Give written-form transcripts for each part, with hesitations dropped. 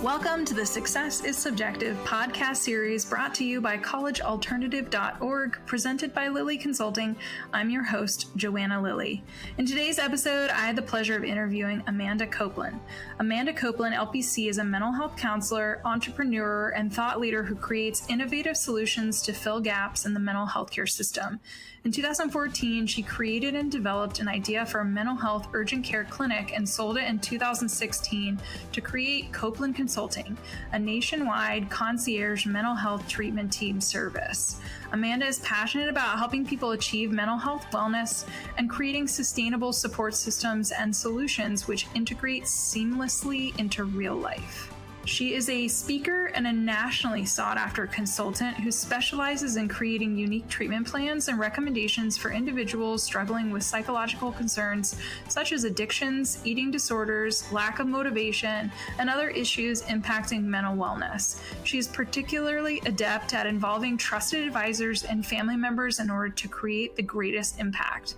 Welcome to the Success is Subjective podcast series brought to you by collegealternative.org, presented by Lilley Consulting. I'm your host, Joanna Lilley. In today's episode, I had the pleasure of interviewing Amanda Koplin. Amanda Koplin, LPC, is a mental health counselor, entrepreneur, and thought leader who creates innovative solutions to fill gaps in the mental health care system. In 2014, she created and developed an idea for a mental health urgent care clinic and sold it in 2016 to create Koplin Consulting, a nationwide concierge mental health treatment team service. Amanda is passionate about helping people achieve mental health wellness and creating sustainable support systems and solutions which integrate seamlessly into real life. She is a speaker and a nationally sought-after consultant who specializes in creating unique treatment plans and recommendations for individuals struggling with psychological concerns such as addictions, eating disorders, lack of motivation, and other issues impacting mental wellness. She is particularly adept at involving trusted advisors and family members in order to create the greatest impact.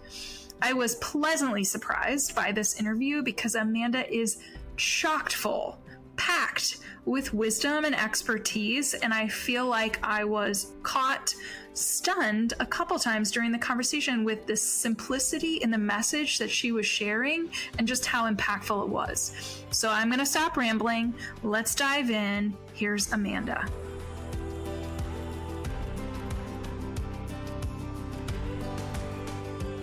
I was pleasantly surprised by this interview because Amanda is chock full, packed with wisdom and expertise, and I feel like I was caught stunned a couple times during the conversation with the simplicity in the message that she was sharing and just how impactful it was. So I'm going to stop rambling. Let's dive in. Here's Amanda.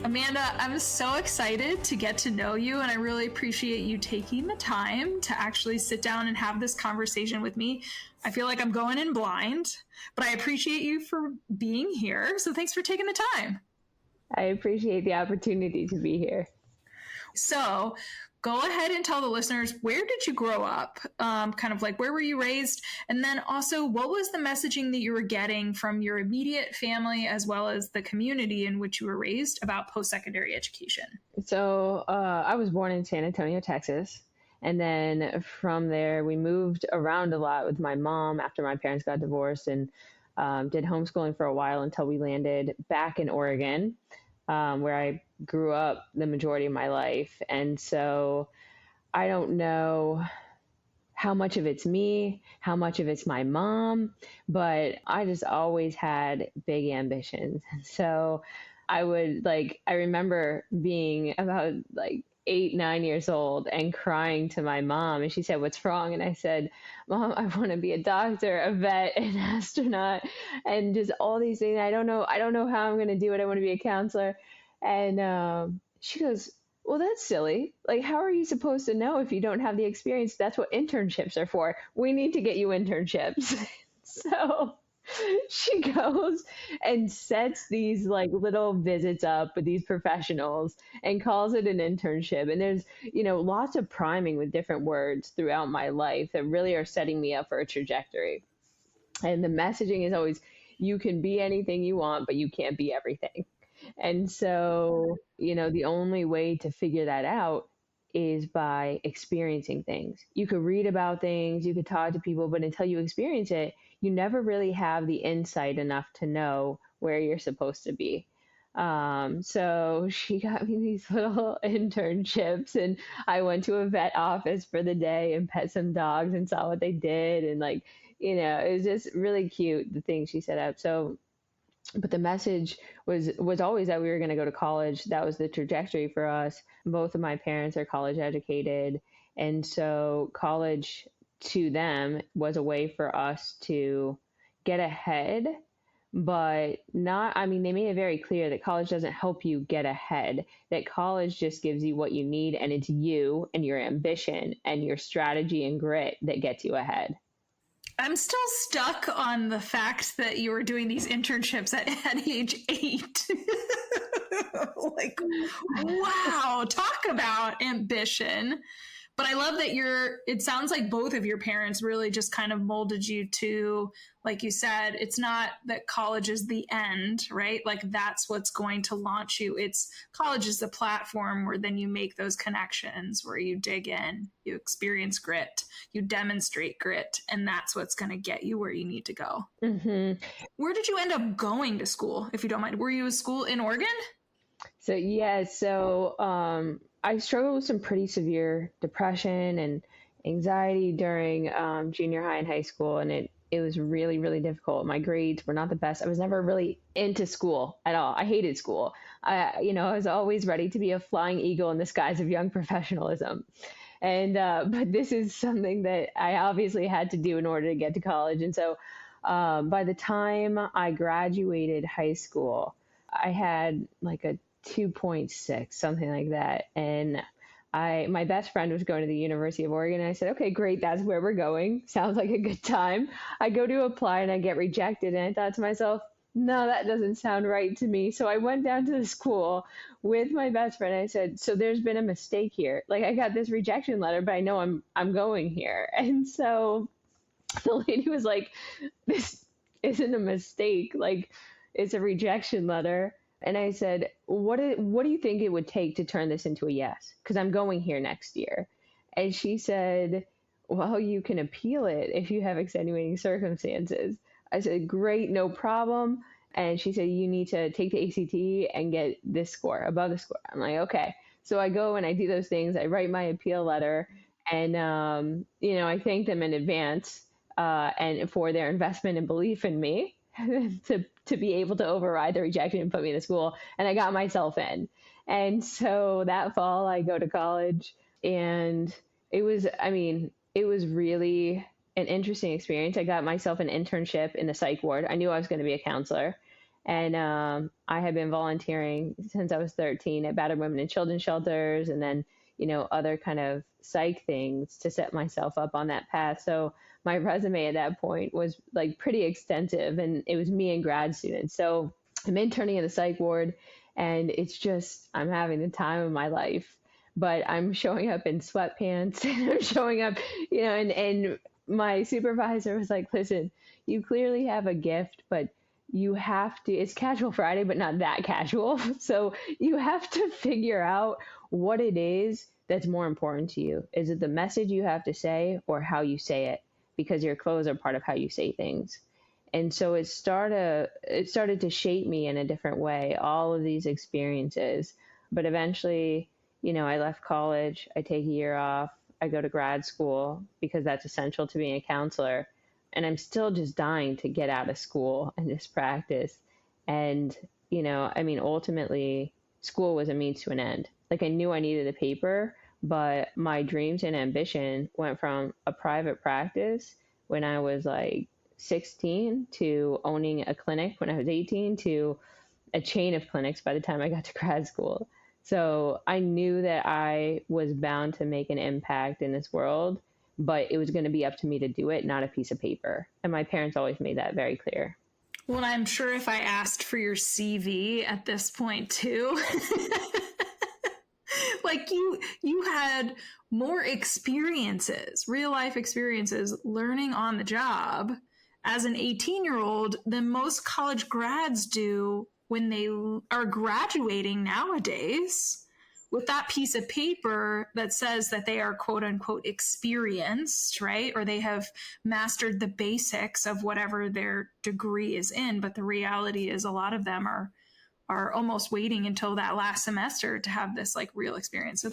Amanda, I'm so excited to get to know you, and I really appreciate you taking the time to actually sit down and have this conversation with me. I feel like I'm going in blind, but I appreciate you for being here. So thanks for taking the time. I appreciate the opportunity to be here. So go ahead and tell the listeners, where did you grow up? Kind of like, where were you raised? And then also, what was the messaging that you were getting from your immediate family as well as the community in which you were raised about post-secondary education? So I was born in San Antonio, Texas. And then from there, we moved around a lot with my mom after my parents got divorced, and did homeschooling for a while until we landed back in Oregon, where I grew up the majority of my life. And so I don't know how much of it's me, how much of it's my mom, but I just always had big ambitions. So I remember being about 8, 9 years old and crying to my mom, and she said, "What's wrong?" And I said, "Mom, I want to be a doctor, a vet, an astronaut, and just all these things. I don't know how I'm going to do it. I want to be a counselor." And she goes, "Well, that's silly. How are you supposed to know if you don't have the experience? That's what internships are for. We need to get you internships." So she goes and sets these little visits up with these professionals and calls it an internship. And there's, lots of priming with different words throughout my life that really are setting me up for a trajectory. And the messaging is always, you can be anything you want, but you can't be everything. And so, the only way to figure that out is by experiencing things. You could read about things, you could talk to people, but until you experience it, you never really have the insight enough to know where you're supposed to be. So she got me these little internships, and I went to a vet office for the day and pet some dogs and saw what they did. And it was just really cute, the things she set up. So, but the message was always that we were going to go to college. That was the trajectory for us. Both of my parents are college educated. And so college to them was a way for us to get ahead, but they made it very clear that college doesn't help you get ahead, that college just gives you what you need, and it's you and your ambition and your strategy and grit that gets you ahead. I'm still stuck on the fact that you were doing these internships at age 8. Wow, talk about ambition. But I love that it sounds like both of your parents really just kind of molded you to, like you said, it's not that college is the end, right? That's what's going to launch you. College is the platform where then you make those connections, where you dig in, you experience grit, you demonstrate grit, and that's what's going to get you where you need to go. Mm-hmm. Where did you end up going to school, if you don't mind? Were you at school in Oregon? So, yeah. I struggled with some pretty severe depression anxiety during junior high and high school, and it was really, really difficult. My grades were not the best. I was never really into school at all. I hated school. I was always ready to be a flying eagle in the skies of young professionalism. And but this is something that I obviously had to do in order to get to college. And so by the time I graduated high school, I had like a 2.6, something like that. And my best friend was going to the University of Oregon. And I said, okay, great. That's where we're going. Sounds like a good time. I go to apply and I get rejected. And I thought to myself, no, that doesn't sound right to me. So I went down to the school with my best friend. I said, so there's been a mistake here. Like I got this rejection letter, but I know I'm going here. And so the lady was like, this isn't a mistake. Like it's a rejection letter. And I said, what do you think it would take to turn this into a yes? Because I'm going here next year. And she said, well, you can appeal it if you have extenuating circumstances. I said, great, no problem. And she said, you need to take the ACT and get this score, above the score. I'm like, okay. So I go and I do those things. I write my appeal letter and, I thank them in advance and for their investment and belief in me to be able to override the rejection and put me in the school. And I got myself in. And so that fall I go to college, and it was really an interesting experience. I got myself an internship in the psych ward. I knew I was going to be a counselor. And I had been volunteering since I was 13 at battered women and children's shelters, and then, other kind of psych things to set myself up on that path. So my resume at that point was like pretty extensive, and it was me and grad students. So I'm interning in the psych ward, and it's just, I'm having the time of my life, but I'm showing up in sweatpants and I'm showing up, and my supervisor was like, listen, you clearly have a gift, but you have to, it's casual Friday, but not that casual. So you have to figure out what it is that's more important to you. Is it the message you have to say or how you say it? Because your clothes are part of how you say things. And so it started to shape me in a different way, all of these experiences. But eventually, I left college, I take a year off, I go to grad school because that's essential to being a counselor. And I'm still just dying to get out of school and just practice. And, ultimately, school was a means to an end. Like I knew I needed a paper, but my dreams and ambition went from a private practice when I was like 16 to owning a clinic when I was 18 to a chain of clinics by the time I got to grad school. So I knew that I was bound to make an impact in this world, but it was going to be up to me to do it, not a piece of paper. And my parents always made that very clear. Well, I'm sure if I asked for your CV at this point too, like you had more experiences, real life experiences, learning on the job as an 18-year-old than most college grads do when they are graduating nowadays with that piece of paper that says that they are quote unquote experienced, right? Or they have mastered the basics of whatever their degree is in. But the reality is a lot of them are almost waiting until that last semester to have this like real experience. So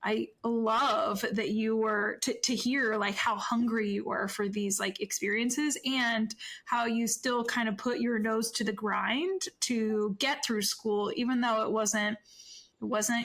I love that you were to hear like how hungry you were for these like experiences and how you still kind of put your nose to the grind to get through school, even though it wasn't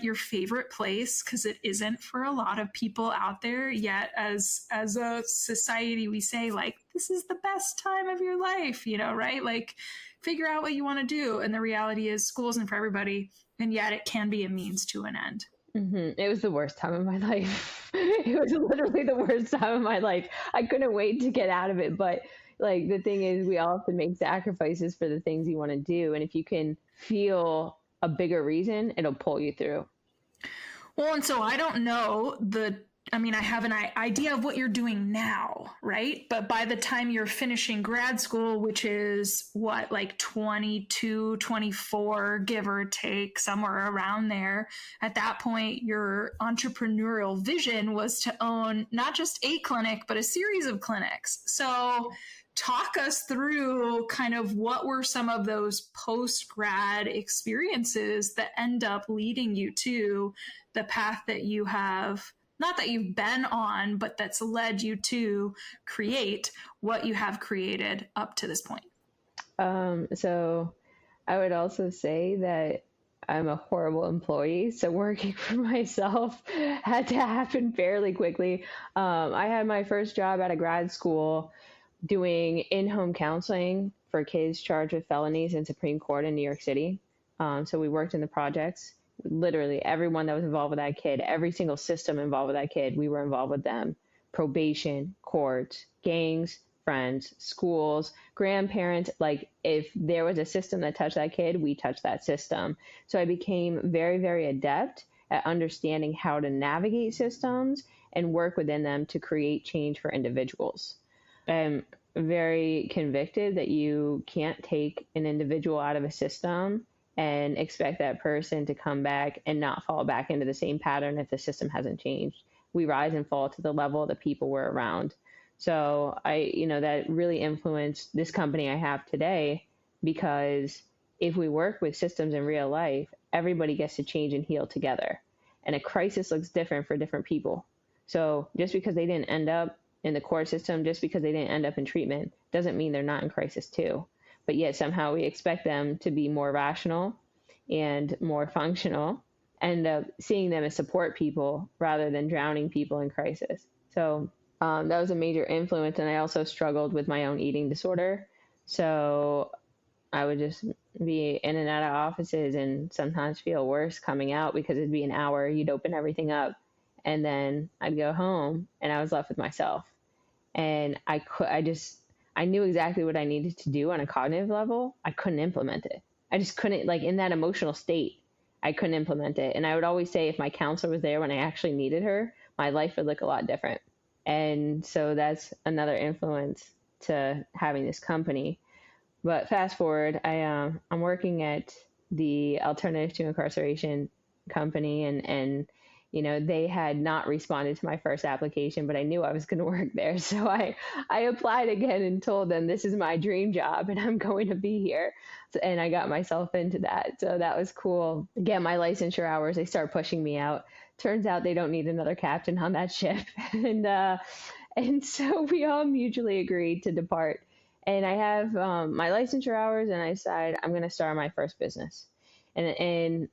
your favorite place, because it isn't for a lot of people out there. Yet as a society, we say like, this is the best time of your life, right? Like figure out what you want to do. And the reality is school isn't for everybody. And yet it can be a means to an end. Mm-hmm. It was the worst time of my life. It was literally the worst time of my life. I couldn't wait to get out of it. But like the thing is, we all have to make sacrifices for the things you want to do. And if you can feel a bigger reason, it'll pull you through. Well, and so I don't know I have an idea of what you're doing now, right? But by the time you're finishing grad school, which is what, like 22, 24, give or take, somewhere around there, at that point, your entrepreneurial vision was to own not just a clinic, but a series of clinics. So talk us through kind of what were some of those post-grad experiences that end up leading you to the path that you have not that you've been on, but that's led you to create what you have created up to this point? So I would also say that I'm a horrible employee. So working for myself had to happen fairly quickly. I had my first job at a grad school doing in-home counseling for kids charged with felonies in Supreme Court in New York City. So we worked in the projects. Literally everyone that was involved with that kid, every single system involved with that kid, we were involved with them. Probation, courts, gangs, friends, schools, grandparents. Like if there was a system that touched that kid, we touched that system. So I became very, very adept at understanding how to navigate systems and work within them to create change for individuals. I'm very convicted that you can't take an individual out of a system and expect that person to come back and not fall back into the same pattern if the system hasn't changed. We rise and fall to the level of the people we're around. So that really influenced this company I have today, because if we work with systems in real life, everybody gets to change and heal together. And a crisis looks different for different people. So just because they didn't end up in the court system, just because they didn't end up in treatment, doesn't mean they're not in crisis too. But yet somehow we expect them to be more rational and more functional, end up seeing them as support people rather than drowning people in crisis. So that was a major influence. And I also struggled with my own eating disorder. So I would just be in and out of offices and sometimes feel worse coming out, because it'd be an hour, you'd open everything up, and then I'd go home and I was left with myself. And I knew exactly what I needed to do on a cognitive level. I couldn't implement it. I just couldn't, like in that emotional state, I couldn't implement it. And I would always say if my counselor was there when I actually needed her, my life would look a lot different. And so that's another influence to having this company. But fast forward, I'm working at the Alternative to Incarceration company, and they had not responded to my first application, but I knew I was going to work there. So I applied again and told them this is my dream job and I'm going to be here. And I got myself into that. So that was cool. Get my licensure hours. They start pushing me out. Turns out they don't need another captain on that ship. And so we all mutually agreed to depart. And I have my licensure hours, and I decided I'm going to start my first business. And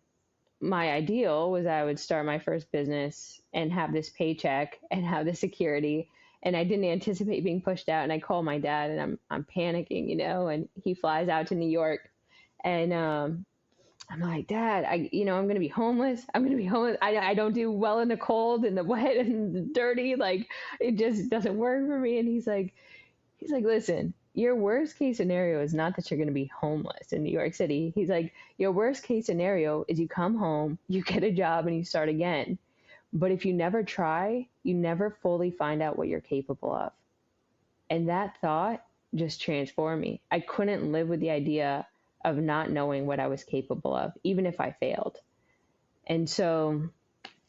my ideal was I would start my first business and have this paycheck and have the security. And I didn't anticipate being pushed out. And I call my dad, and I'm panicking, and he flies out to New York. And I'm like, Dad, I'm going to be homeless. I'm going to be homeless. I don't do well in the cold and the wet and the dirty. Like, it just doesn't work for me. And he's like, listen, your worst case scenario is not that you're going to be homeless in New York City. He's like, your worst case scenario is you come home, you get a job, and you start again. But if you never try, you never fully find out what you're capable of. And that thought just transformed me. I couldn't live with the idea of not knowing what I was capable of, even if I failed. And so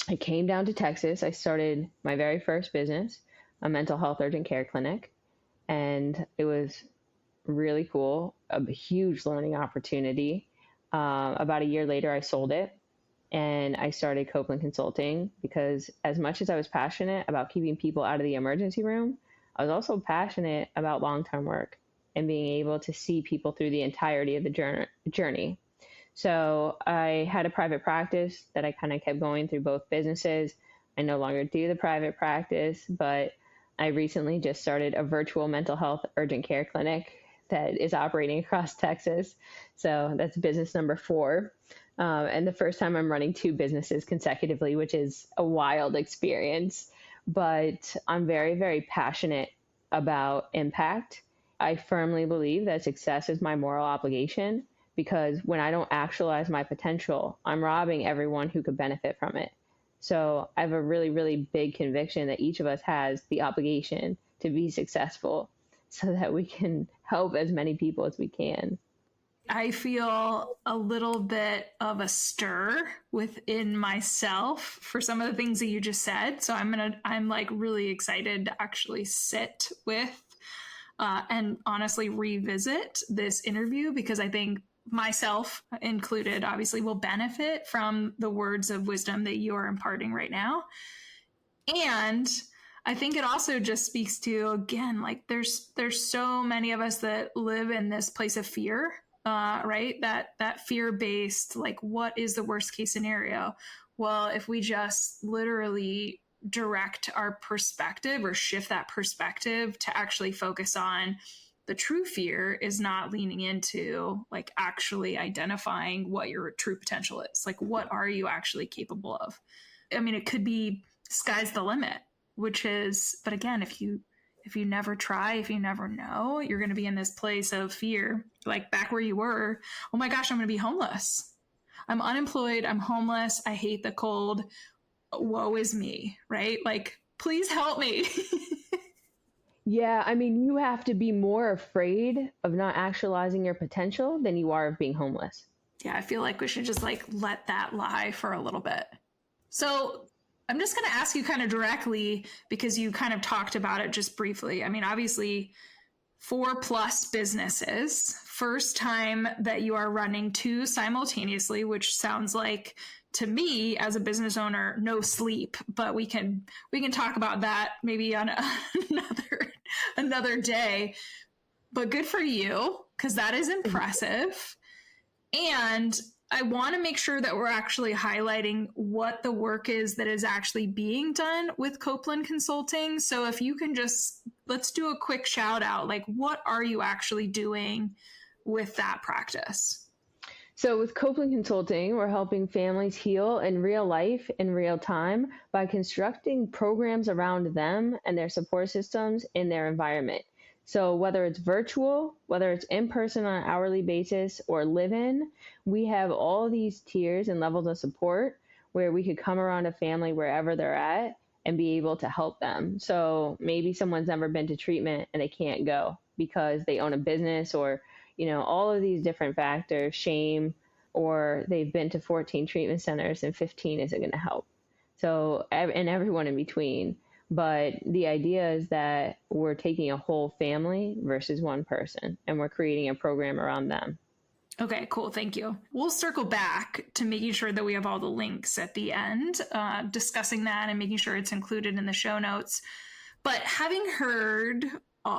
I came down to Texas. I started my very first business, a mental health urgent care clinic. And it was really cool, a huge learning opportunity. About a year later, I sold it, and I started Koplin Consulting, because as much as I was passionate about keeping people out of the emergency room, I was also passionate about long-term work and being able to see people through the entirety of the journey. So I had a private practice that I kind of kept going through both businesses. I no longer do the private practice, but I recently just started a virtual mental health urgent care clinic that is operating across Texas. So that's business number 4. And the first time I'm running 2 businesses consecutively, which is a wild experience. But I'm very, very passionate about impact. I firmly believe that success is my moral obligation, because when I don't actualize my potential, I'm robbing everyone who could benefit from it. So I have a really, really big conviction that each of us has the obligation to be successful so that we can help as many people as we can. I feel a little bit of a stir within myself for some of the things that you just said. So I'm like really excited to actually sit with and honestly revisit this interview, because I think myself included obviously will benefit from the words of wisdom that you are imparting right now. And I think it also just speaks to, again, like there's so many of us that live in this place of fear, right? That fear-based, like, what is the worst case scenario? Well, if we just literally direct our perspective or shift that perspective to actually focus on the true fear is not leaning into like actually identifying what your true potential is. Like, what are you actually capable of? I mean, it could be sky's the limit, which is, but again, if you never try, if you never know, you're going to be in this place of fear, like back where you were. Oh my gosh, I'm going to be homeless. I'm unemployed. I'm homeless. I hate the cold. Woe is me, right? Like, please help me. Yeah, I mean, you have to be more afraid of not actualizing your potential than you are of being homeless. Yeah, I feel like we should just like let that lie for a little bit. So I'm just going to ask you kind of directly because you kind of talked about it just briefly. I mean, obviously, 4+ businesses, first time that you are running 2 simultaneously, which sounds like to me as a business owner, no sleep, but we can talk about that maybe on another day. But good for you, because that is impressive. And I want to make sure that we're actually highlighting what the work is that is actually being done with Koplin Consulting. So if you can just, let's do a quick shout out. Like, what are you actually doing with that practice? So with Copeland Consulting, we're helping families heal in real life in real time by constructing programs around them and their support systems in their environment. So whether it's virtual, whether it's in person on an hourly basis or live in, we have all these tiers and levels of support where we could come around a family wherever they're at and be able to help them. So maybe someone's never been to treatment and they can't go because they own a business or all of these different factors, shame, or they've been to 14 treatment centers and 15 isn't going to help. So, and everyone in between. But the idea is that we're taking a whole family versus one person, and we're creating a program around them. Okay, cool. Thank you. We'll circle back to making sure that we have all the links at the end, discussing that and making sure it's included in the show notes. But having heard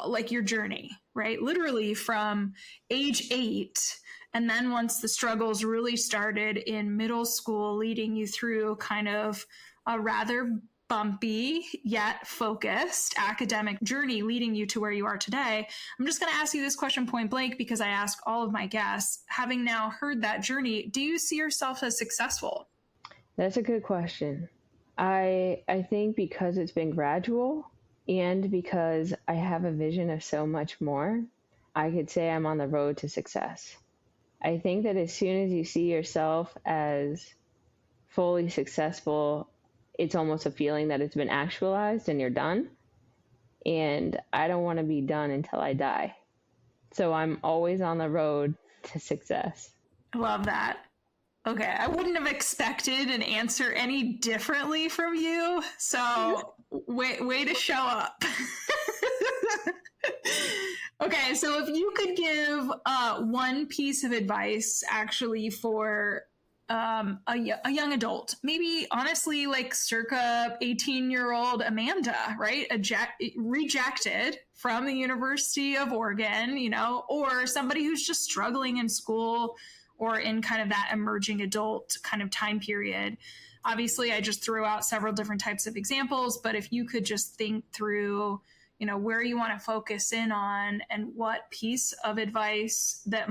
like your journey, right? Literally from age 8. And then once the struggles really started in middle school, leading you through kind of a rather bumpy yet focused academic journey leading you to where you are today. I'm just going to ask you this question point blank because I ask all of my guests, having now heard that journey, do you see yourself as successful? That's a good question. I think because it's been gradual and because I have a vision of so much more, I could say I'm on the road to success. I think that as soon as you see yourself as fully successful, it's almost a feeling that it's been actualized and you're done. And I don't want to be done until I die. So I'm always on the road to success. Love that. Okay, I wouldn't have expected an answer any differently from you. So way to show up. Okay, so if you could give one piece of advice actually for a young adult, maybe honestly like circa 18-year-old Amanda, right? Rejected from the University of Oregon, or somebody who's just struggling in school or in kind of that emerging adult kind of time period. Obviously, I just threw out several different types of examples, but if you could just think through, where you want to focus in on and what piece of advice that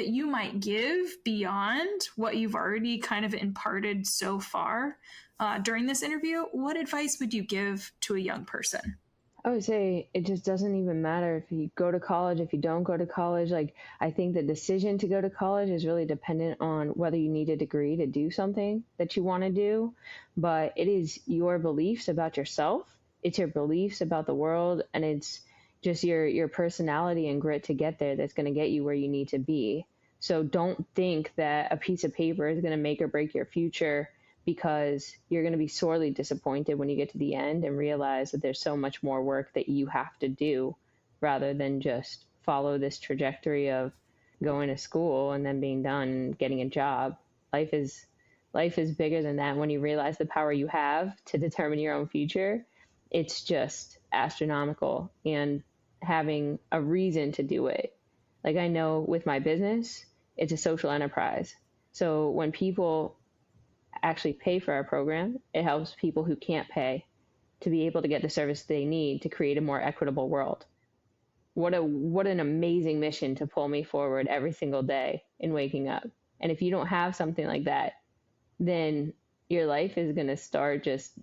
you might give beyond what you've already kind of imparted so far during this interview, what advice would you give to a young person? I would say it just doesn't even matter if you go to college, if you don't go to college. Like, I think the decision to go to college is really dependent on whether you need a degree to do something that you want to do. But it is your beliefs about yourself, it's your beliefs about the world, and it's just your personality and grit to get there that's going to get you where you need to be. So don't think that a piece of paper is going to make or break your future, because you're going to be sorely disappointed when you get to the end and realize that there's so much more work that you have to do rather than just follow this trajectory of going to school and then being done and getting a job. Life is life is bigger than that. When you realize the power you have to determine your own future, it's just astronomical, and having a reason to do it. Like, I know with my business, it's a social enterprise. So when people actually pay for our program, it helps people who can't pay to be able to get the service they need to create a more equitable world. What an amazing mission to pull me forward every single day in waking up. And if you don't have something like that, then your life is going to start just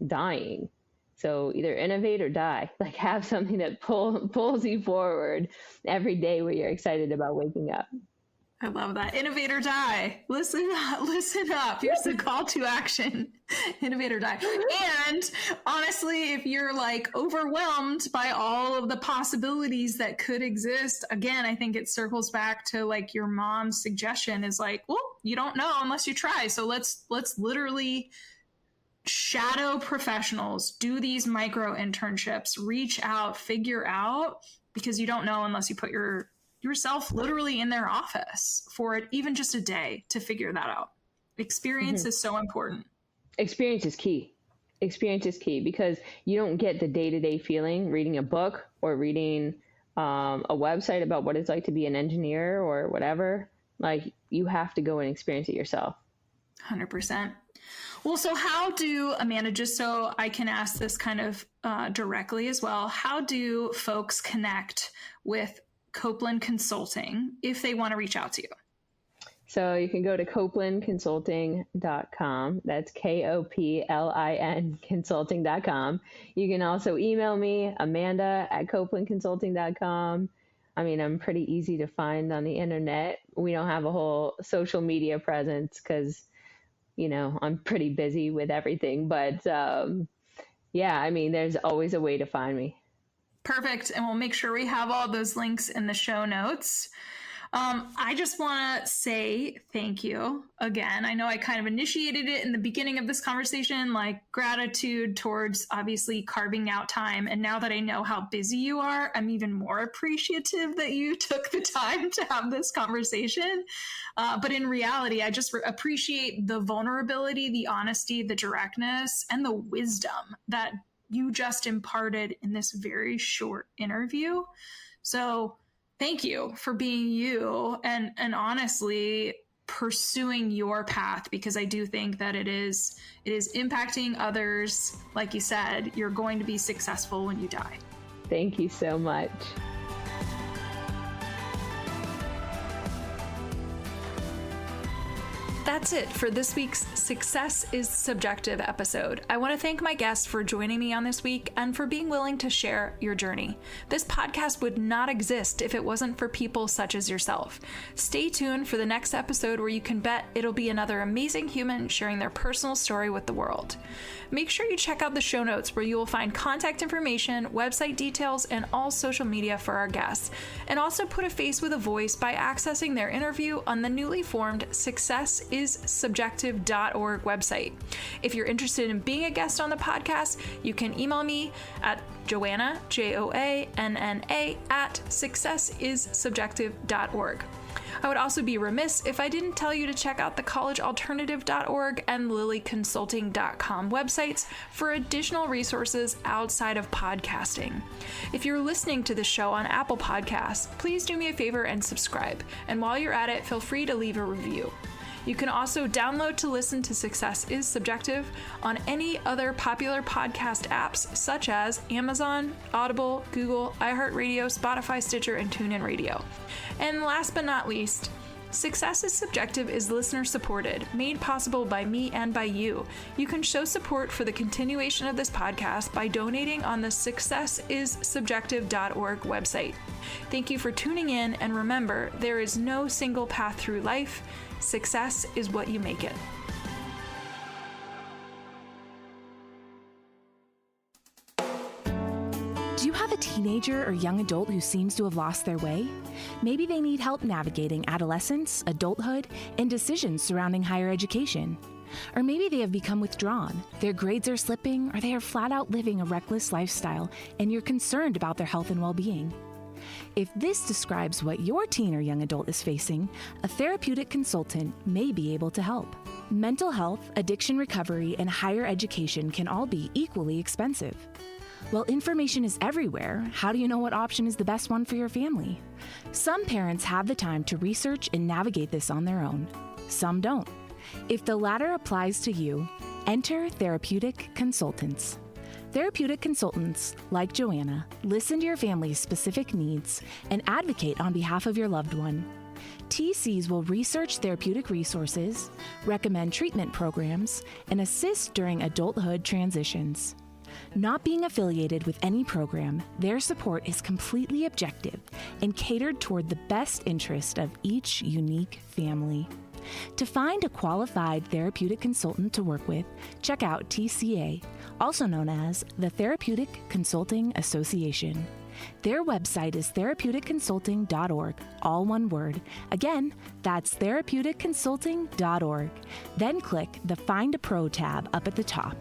dying. So either innovate or die. Like, have something that pulls you forward every day where you're excited about waking up. I love that. Innovate or die. Listen up. Here's the call to action. Innovate or die. And honestly, if you're like overwhelmed by all of the possibilities that could exist, again, I think it circles back to like your mom's suggestion is like, well, you don't know unless you try. So let's literally shadow professionals, do these micro internships, reach out, figure out, because you don't know unless you put yourself literally in their office for it, even just a day, to figure that out. Experience is so important. Experience is key. Experience is key, because you don't get the day-to-day feeling reading a book or reading a website about what it's like to be an engineer or whatever. Like, you have to go and experience it yourself. 100%. Well, so how do, Amanda, just so I can ask this kind of directly as well, how do folks connect with Koplin Consulting if they want to reach out to you? So you can go to koplinconsulting.com. That's KOPLIN consulting.com. You can also email me, amanda@koplinconsulting.com. I mean, I'm pretty easy to find on the internet. We don't have a whole social media presence because, you know, I'm pretty busy with everything. But yeah, I mean, there's always a way to find me. Perfect. And we'll make sure we have all those links in the show notes. I just want to say thank you again. I know I kind of initiated it in the beginning of this conversation, like gratitude towards obviously carving out time. And now that I know how busy you are, I'm even more appreciative that you took the time to have this conversation. But in reality, I just appreciate the vulnerability, the honesty, the directness, and the wisdom that you just imparted in this very short interview. So thank you for being you and honestly pursuing your path, because I do think that it is impacting others. Like you said, you're going to be successful when you die. Thank you so much. That's it for this week's Success is Subjective episode. I want to thank my guests for joining me on this week and for being willing to share your journey. This podcast would not exist if it wasn't for people such as yourself. Stay tuned for the next episode where you can bet it'll be another amazing human sharing their personal story with the world. Make sure you check out the show notes where you will find contact information, website details, and all social media for our guests. And also put a face with a voice by accessing their interview on the newly formed successissubjective.org website. If you're interested in being a guest on the podcast, you can email me at Joanna, Joanna, at successissubjective.org. I would also be remiss if I didn't tell you to check out the collegealternative.org and lilyconsulting.com websites for additional resources outside of podcasting. If you're listening to the show on Apple Podcasts, please do me a favor and subscribe. And while you're at it, feel free to leave a review. You can also download to listen to Success is Subjective on any other popular podcast apps such as Amazon, Audible, Google, iHeartRadio, Spotify, Stitcher, and TuneIn Radio. And last but not least, Success is Subjective is listener supported, made possible by me and by you. You can show support for the continuation of this podcast by donating on the successissubjective.org website. Thank you for tuning in, and remember, there is no single path through life. Success is what you make it. Do you have a teenager or young adult who seems to have lost their way? Maybe they need help navigating adolescence, adulthood, and decisions surrounding higher education. Or maybe they have become withdrawn, their grades are slipping, or they are flat out living a reckless lifestyle, and you're concerned about their health and well-being. If this describes what your teen or young adult is facing, a therapeutic consultant may be able to help. Mental health, addiction recovery, and higher education can all be equally expensive. While information is everywhere, how do you know what option is the best one for your family? Some parents have the time to research and navigate this on their own. Some don't. If the latter applies to you, enter therapeutic consultants. Therapeutic consultants, like Joanna, listen to your family's specific needs and advocate on behalf of your loved one. TCs will research therapeutic resources, recommend treatment programs, and assist during adulthood transitions. Not being affiliated with any program, their support is completely objective and catered toward the best interest of each unique family. To find a qualified therapeutic consultant to work with, check out TCA, also known as the Therapeutic Consulting Association. Their website is therapeuticconsulting.org, all one word. Again, that's therapeuticconsulting.org. Then click the Find a Pro tab up at the top.